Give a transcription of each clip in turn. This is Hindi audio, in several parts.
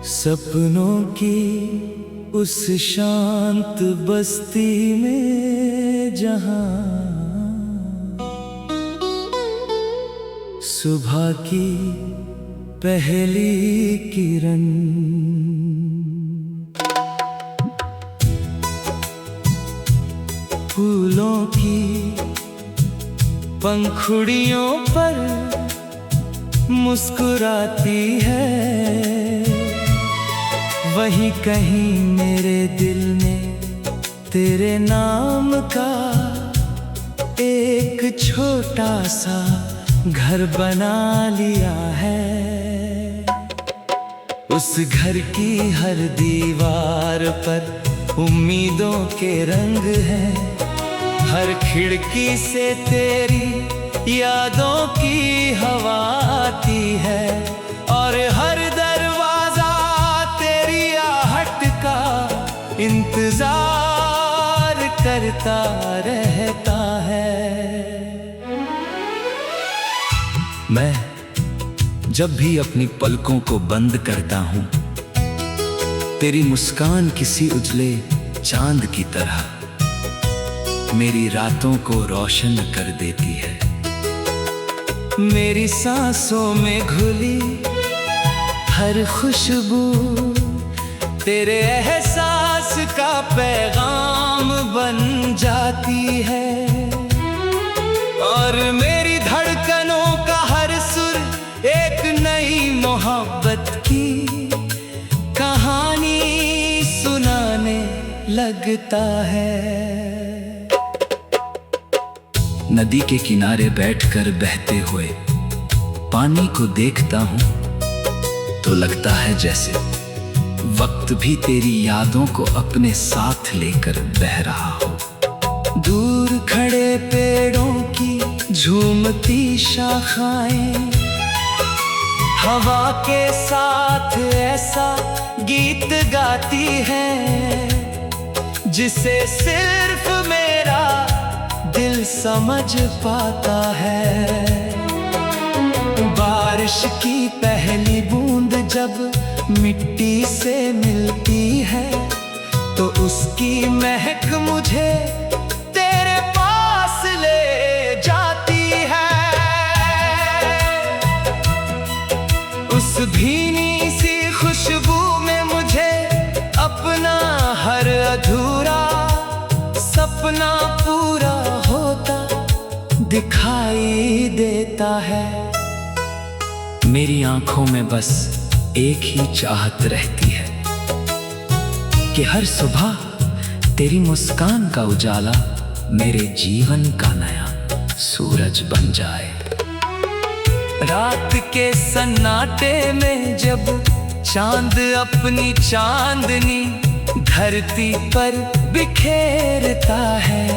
सपनों की उस शांत बस्ती में जहां सुबह की पहली किरण फूलों की पंखुड़ियों पर मुस्कुराती है, वहीं कहीं मेरे दिल ने तेरे नाम का एक छोटा सा घर बना लिया है। उस घर की हर दीवार पर उम्मीदों के रंग हैं, हर खिड़की से तेरी यादों की हवा आती है, और हर दरवाजा तेरी आहट का इंतजार करता रहता है। मैं जब भी अपनी पलकों को बंद करता हूँ, तेरी मुस्कान किसी उजले चांद की तरह मेरी रातों को रोशन कर देती है। मेरी सांसों में घुली हर खुशबू तेरे एहसास का पैगाम बन जाती है, और मेरी धड़कनों का हर सुर एक नई मोहब्बत की कहानी सुनाने लगता है। नदी के किनारे बैठकर बहते हुए पानी को देखता हूँ तो लगता है जैसे वक्त भी तेरी यादों को अपने साथ लेकर बह रहा हो। दूर खड़े पेड़ों की झूमती शाखाएं हवा के साथ ऐसा गीत गाती हैं, जिसे सिर्फ मेरा दिल समझ पाता है। बारिश की पहली बूंद जब मिट्टी से मिलती है तो उसकी महक मुझे तेरे पास ले जाती है। उस भीनी सी खुशबू में मुझे अपना हर अधूरा सपना पूरा होता दिखाई देता है। मेरी आंखों में बस एक ही चाहत रहती है कि हर सुबह तेरी मुस्कान का उजाला मेरे जीवन का नया सूरज बन जाए। रात के सन्नाटे में जब चांद अपनी चांदनी धरती पर बिखेरता है,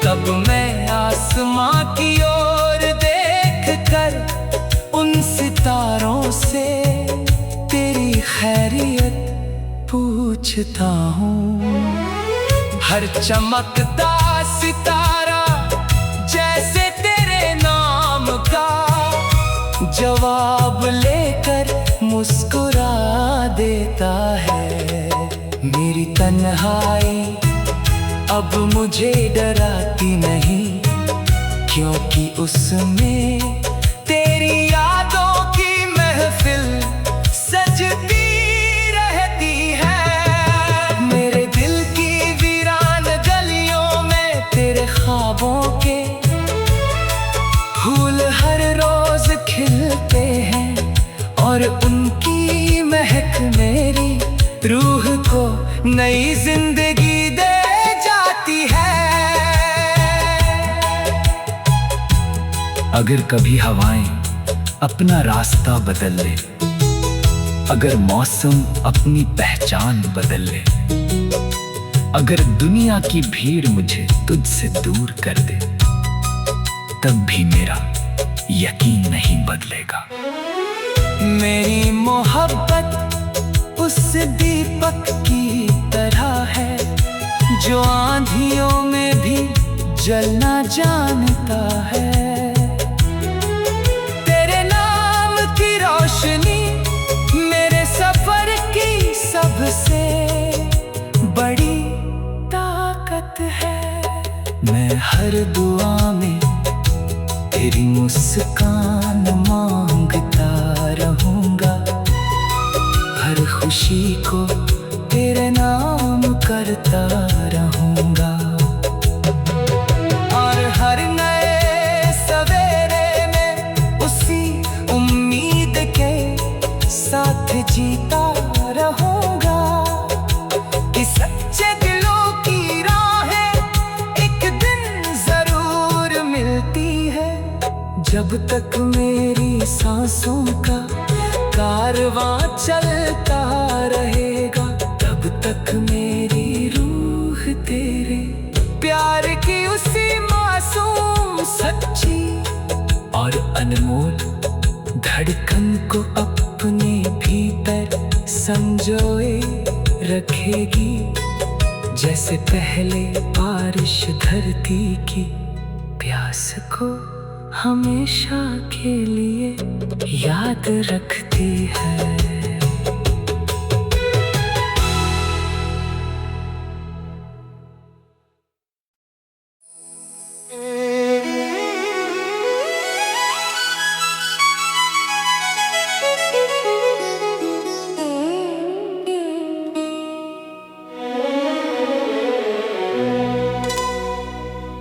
तब मैं आसमां की ओर देखकर उन सितारों से तेरी खैरियत पूछता हूँ। हर चमकता सितारा जैसे तेरे नाम का जवाब लेकर मुस्कुरा देता है। मेरी तन्हाई अब मुझे डराती नहीं, क्योंकि उसमें तेरी यादों की महफिल सजती रहती है। मेरे दिल की वीरान गलियों में तेरे ख्वाबों के फूल हर रोज खिलते हैं, और उनकी महक मेरी रूह को नई जिंदगी दे जाती है। अगर कभी हवाएं अपना रास्ता बदल ले, अगर मौसम अपनी पहचान बदल ले, अगर दुनिया की भीड़ मुझे तुझसे दूर कर दे, तब भी मेरा यकीन नहीं बदलेगा। मेरी मोहब्बत उस दीपक की तरह है जो आंधियों में भी जलना जानता है। तेरे नाम की रोशनी मेरे हर दुआ में तेरी मुस्कान मांगता रहूंगा। हर खुशी को तेरे नाम करता रहूंगा। और हर नए सवेरे में उसी उम्मीद के साथ जीता रहूंगा कि सच्चे दिलों की राहें एक दिन जरूर मिलती है। जब तक मेरी सांसों का कारवां चलता रहेगा, तब तक मेरी रूह तेरे प्यार की उसी मासूम, सच्ची और अनमोल धड़कन को अपने भीतर संजोए रखेगी। जैसे पहले बारिश धरती की प्यास को हमेशा के लिए याद रखती है।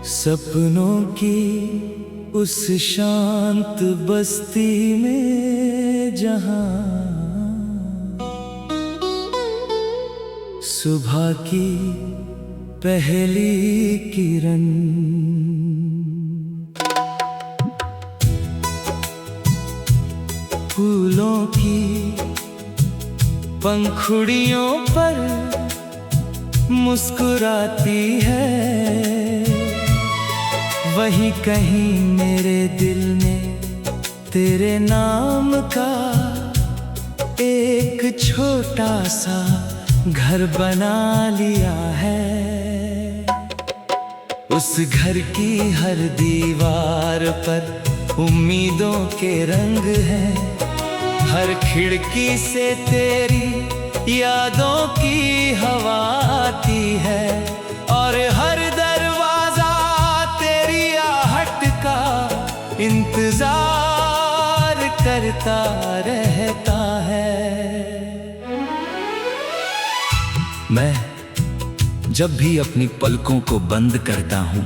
सपनों की उस शांत बस्ती में जहां सुबह की पहली किरण फूलों की पंखुड़ियों पर मुस्कुराती है, वहीं कहीं मेरे दिल ने तेरे नाम का एक छोटा सा घर बना लिया है। उस घर की हर दीवार पर उम्मीदों के रंग हैं, हर खिड़की से तेरी यादों की हवा आती है, और हर इंतजार करता रहता है। मैं जब भी अपनी पलकों को बंद करता हूं,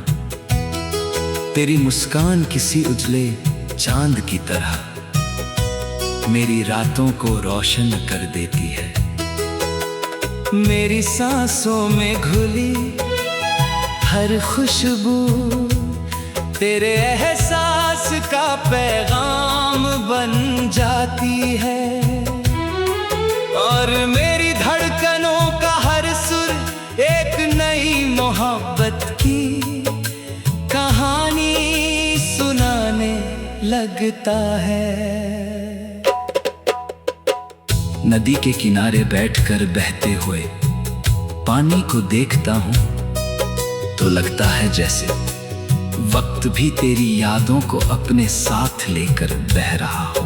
तेरी मुस्कान किसी उजले चांद की तरह मेरी रातों को रोशन कर देती है। मेरी सांसों में घुली हर खुशबू तेरे एहसास का पैगाम बन जाती है, और मेरी धड़कनों का हर सुर एक नई मोहब्बत की कहानी सुनाने लगता है। नदी के किनारे बैठकर बहते हुए पानी को देखता हूं तो लगता है जैसे वक्त भी तेरी यादों को अपने साथ लेकर बह रहा हो।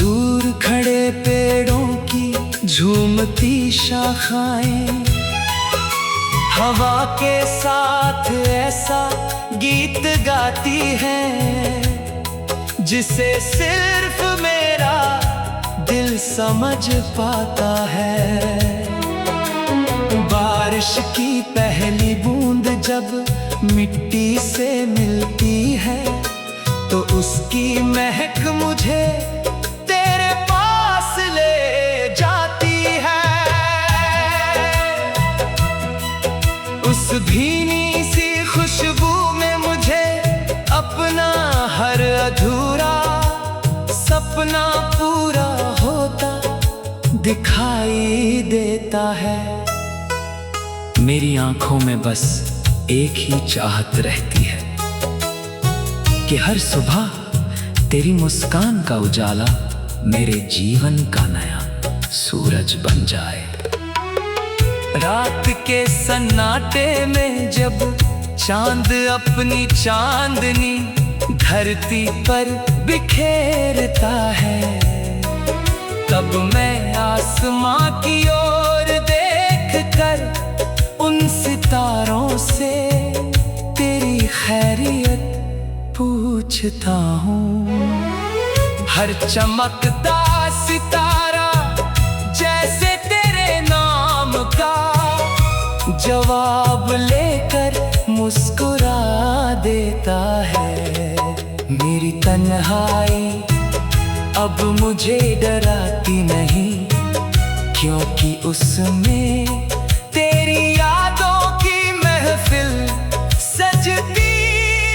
दूर खड़े पेड़ों की झूमती शाखाएं हवा के साथ ऐसा गीत गाती हैं, जिसे सिर्फ मेरा दिल समझ पाता है। बारिश की पहली बूंद जब मिट्टी से मिलती है तो उसकी महक मुझे तेरे पास ले जाती है। उस भीनी सी खुशबू में मुझे अपना हर अधूरा सपना पूरा होता दिखाई देता है। मेरी आंखों में बस एक ही चाहत रहती है कि हर सुबह तेरी मुस्कान का उजाला मेरे जीवन का नया सूरज बन जाए। रात के सन्नाटे में जब चांद अपनी चांदनी धरती पर बिखेरता है, तब मैं आसमां की ओर देख कर उन सितारों से तेरी खैरियत पूछता हूँ। हर चमकता सितारा जैसे तेरे नाम का जवाब लेकर मुस्कुरा देता है। मेरी तन्हाई अब मुझे डराती नहीं, क्योंकि उसमें तेरी यादों की महफिल सजती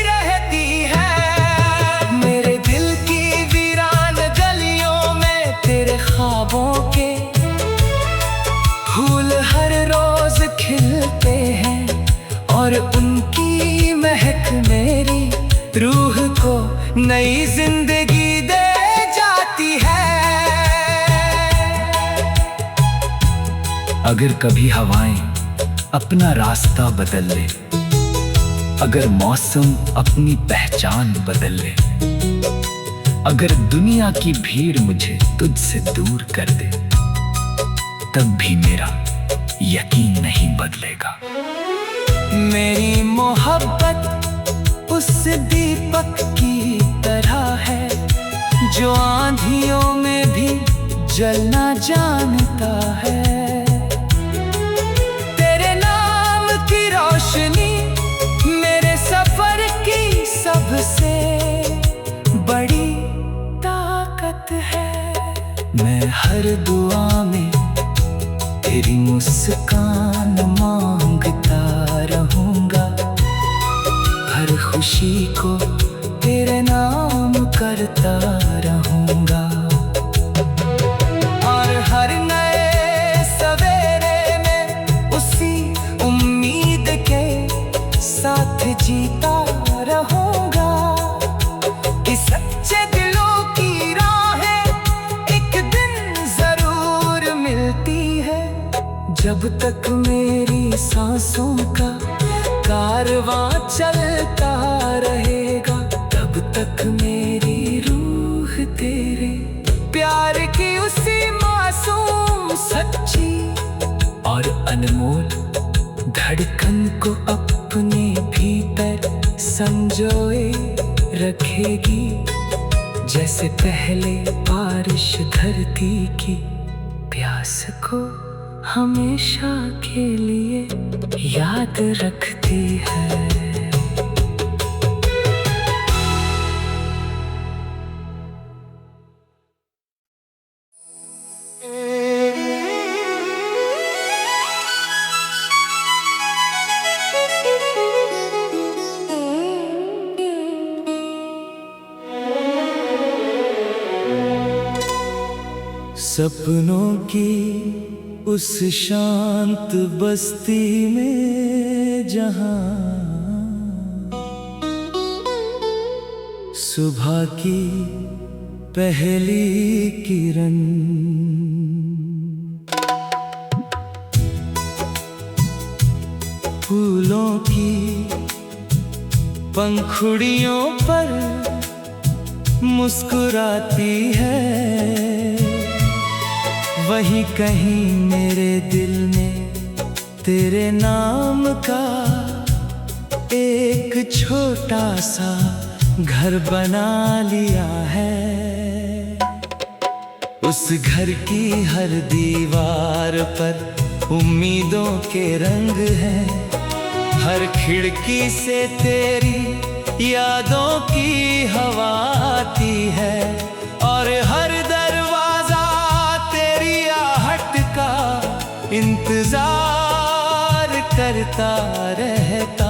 रहती है। मेरे दिल की वीरान गलियों में तेरे ख्वाबों के फूल हर रोज खिलते हैं, और उनकी महक मेरी रूह को नई जिंदगी दे जाती है। अगर कभी हवाएं अपना रास्ता बदल ले, अगर मौसम अपनी पहचान बदल ले, अगर दुनिया की भीड़ मुझे तुझसे दूर कर दे, तब भी मेरा यकीन नहीं बदलेगा। मेरी मोहब्बत उस दीपक की तरह है जो आंधियों में भी जलना जानता है। तेरे नाम की रोशनी मेरे सफर की सबसे बड़ी ताकत है। मैं हर दुआ में तेरी मुस्कान मांगता रहूंगा, हर खुशी को तेरे नाम करता रहूंगा, और हर नए सवेरे में उसी उम्मीद के साथ जीता रहूंगा कि सच्चे दिलों की राहें एक दिन जरूर मिलती है। जब तक मेरी सांसों का कारवां चलता रहेगा, तब तक मेरी रूह तेरे प्यार की उसी मासूम सच्ची और अनमोल धड़कन को अपने भीतर संजोए रखेगी। जैसे पहले बारिश धरती की प्यास को हमेशा के लिए याद रखती है। सपनों की उस शांत बस्ती में जहां सुबह की पहली किरण फूलों की पंखुड़ियों पर मुस्कुराती है, वहीं कहीं मेरे दिल ने तेरे नाम का एक छोटा सा घर बना लिया है। उस घर की हर दीवार पर उम्मीदों के रंग हैं, हर खिड़की से तेरी यादों की हवा आती है, और हर दरवाजा तेरी आहट का इंतजार करता रहता